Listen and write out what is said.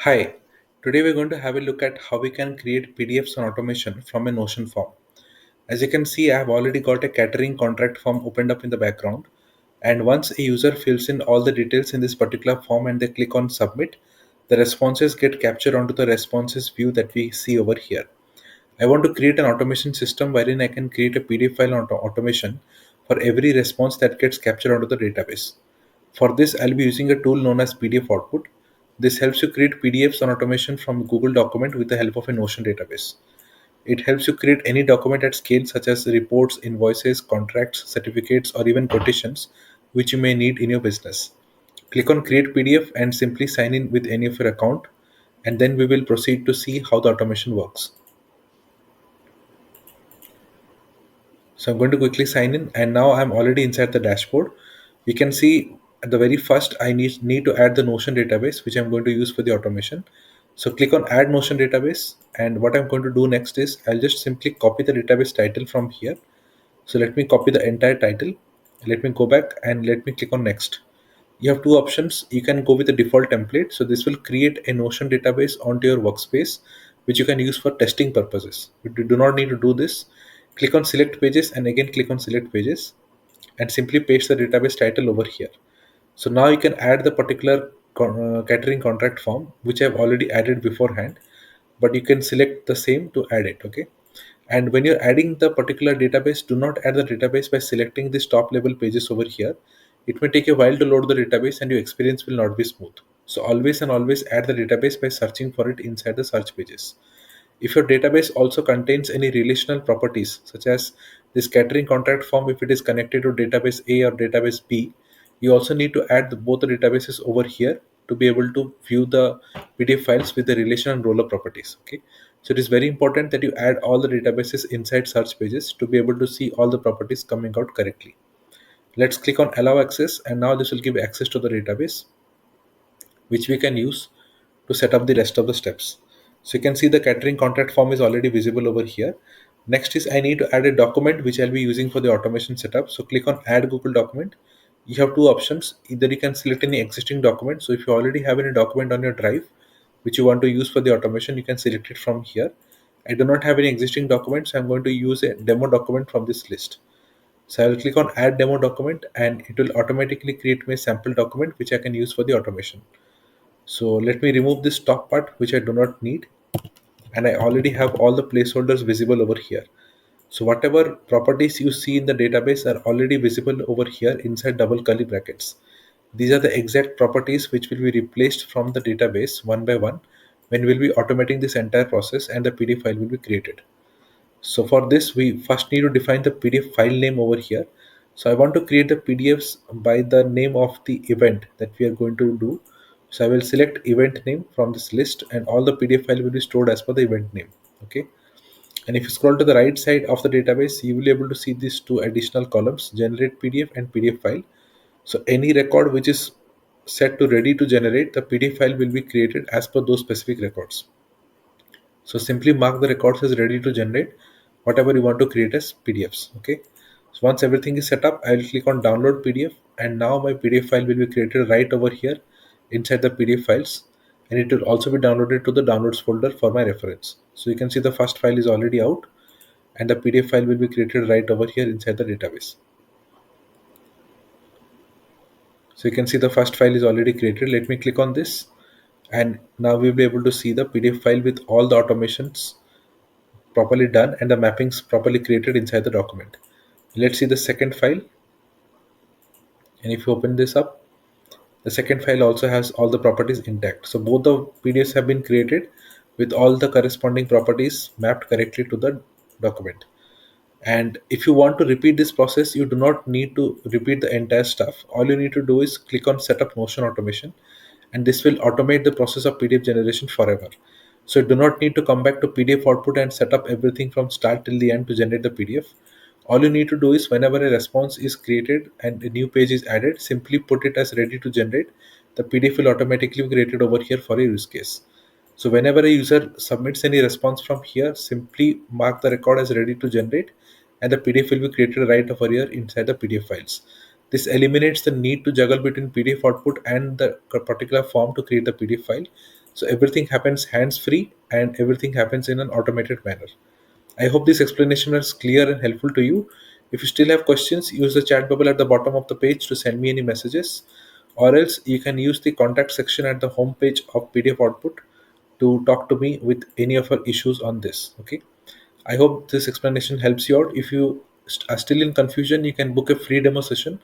Hi, today we're going to have a look at how we can create PDFs on automation from a Notion form. As you can see, I have already got a catering contract form opened up in the background. And once a user fills in all the details in this particular form and they click on submit, the responses get captured onto the responses view that we see over here. I want to create an automation system wherein I can create a PDF file on automation for every response that gets captured onto the database. For this, I'll be using a tool known as PDF Output. This helps you create PDFs on automation from Google document with the help of a Notion database. It helps you create any document at scale such as reports, invoices, contracts, certificates, or even quotations which you may need in your business. Click on create PDF and simply sign in with any of your account, and then we will proceed to see how the automation works. So I'm going to quickly sign in, and now I'm already inside the dashboard. We can see at the very first I need to add the Notion database which I'm going to use for the automation. So click on add Notion database, and what I'm going to do next is I'll just simply copy the database title from here. So let me copy the entire title. Let me go back and let me click on next. You have two options. You can go with the default template. So this will create a Notion database onto your workspace, which you can use for testing purposes. You do not need to do this. Click on select pages and again click on select pages and simply paste the database title over here. So now you can add the particular catering contract form, which I've already added beforehand, but you can select the same to add it. Okay. And when you're adding the particular database, do not add the database by selecting these top level pages over here. It may take a while to load the database and your experience will not be smooth. So always and always add the database by searching for it inside the search pages. If your database also contains any relational properties, such as this catering contract form, if it is connected to database A or database B, you also need to add both the databases over here to be able to view the PDF files with the relation and roller properties. Okay, so it is very important that you add all the databases inside search pages to be able to see all the properties coming out correctly. Let's click on allow access, and now this will give access to the database, which we can use to set up the rest of the steps. So you can see the catering contract form is already visible over here. Next is I need to add a document which I'll be using for the automation setup. So click on add Google document. You have two options. Either you can select any existing document. So if you already have any document on your drive which you want to use for the automation, you can select it from here. I do not have any existing documents. So I'm going to use a demo document from this list. So I will click on add demo document and it will automatically create me a sample document which I can use for the automation. So let me remove this top part which I do not need, and I already have all the placeholders visible over here. So whatever properties you see in the database are already visible over here inside double curly brackets. These are the exact properties which will be replaced from the database one by one when we'll be automating this entire process and the PDF file will be created. So for this, we first need to define the PDF file name over here. So I want to create the PDFs by the name of the event that we are going to do. So I will select event name from this list and all the PDF file will be stored as per the event name. Okay. And if you scroll to the right side of the database, you will be able to see these two additional columns, generate PDF and PDF file. So any record which is set to ready to generate, the PDF file will be created as per those specific records. So simply mark the records as ready to generate whatever you want to create as PDFs. Okay. So once everything is set up, I will click on download PDF, and now my PDF file will be created right over here inside the PDF files, and it will also be downloaded to the downloads folder for my reference. So you can see the first file is already out and the PDF file will be created right over here inside the database. So you can see the first file is already created. Let me click on this, and now we'll be able to see the PDF file with all the automations properly done and the mappings properly created inside the document. Let's see the second file, and if you open this up, the second file also has all the properties intact. So both the PDFs have been created with all the corresponding properties mapped correctly to the document. And if you want to repeat this process, you do not need to repeat the entire stuff. All you need to do is click on setup Notion automation, and this will automate the process of PDF generation forever. So you do not need to come back to PDF output and set up everything from start till the end to generate the PDF. All you need to do is whenever a response is created and a new page is added, simply put it as ready to generate. The PDF will automatically be created over here for a use case. So whenever a user submits any response from here, simply mark the record as ready to generate, and the PDF will be created right over here inside the PDF files. This eliminates the need to juggle between PDF output and the particular form to create the PDF file. So everything happens hands free and everything happens in an automated manner. I hope this explanation was clear and helpful to you. If you still have questions, use the chat bubble at the bottom of the page to send me any messages, or else you can use the contact section at the home page of PDF Output to talk to me with any of your issues on this. Okay. I hope this explanation helps you out. If you are still in confusion, you can book a free demo session